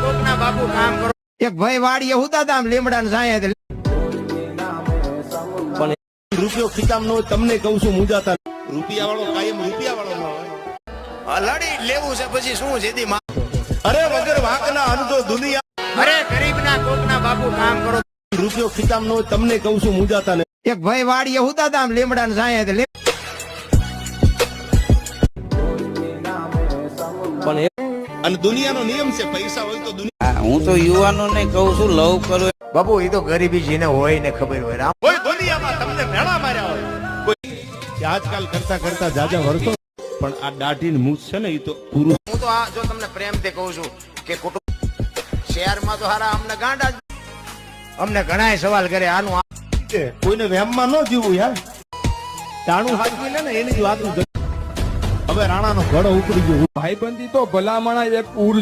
કોકના બાપુ કામ કરો. એક ભાઈ વાડીએ હુતા તા લીમડા ને સાયે પણ રૂપિયો ખીચામ નો તમને કહું છું મુંજાતા રૂપિયા વાળો કાયમ રૂપિયા વાળો ન હોય. લડી લેવું છે પછી શું છે દી અરે વગર વાંકના અનજો દુનિયા અરે ગરીબના કોકના બાપુ કામ કરો. રૂપિયો ખીચામ નો તમને કહું છું મુંજાતા ને એક ભાઈ વાડીએ હુતા તા લીમડા ને સાયે પણ અને દુનિયાનો નિયમ છે પૈસા હોય તો દુનિયા. હું તો યુવાનોને કહું છું લવ કરો. બાપુ એ તો ગરીબી જેને હોય ને ખબર હોય રામ કોઈ દુનિયામાં તમને મેળા માર્યા હોય કોઈ આજકાલ કરતા કરતા જાજા વર્ષો પણ આ દાઢીન મૂછ છે ને એ તો પૂરું. હું તો આ જો તમને પ્રેમથી કહું છું કે કુટુંબ શહેરમાં તો હારા અમને ગાંડા અમને ઘણાય સવાલ કરે આનું કોઈને વહેમમાં ન જીવવું યાર ટાણું હાચવી લે ને એની જ વાત. હવે રાણાનો ઘડો ઉપડી ગયો. ભાઈબંધી તો ભલામણા એક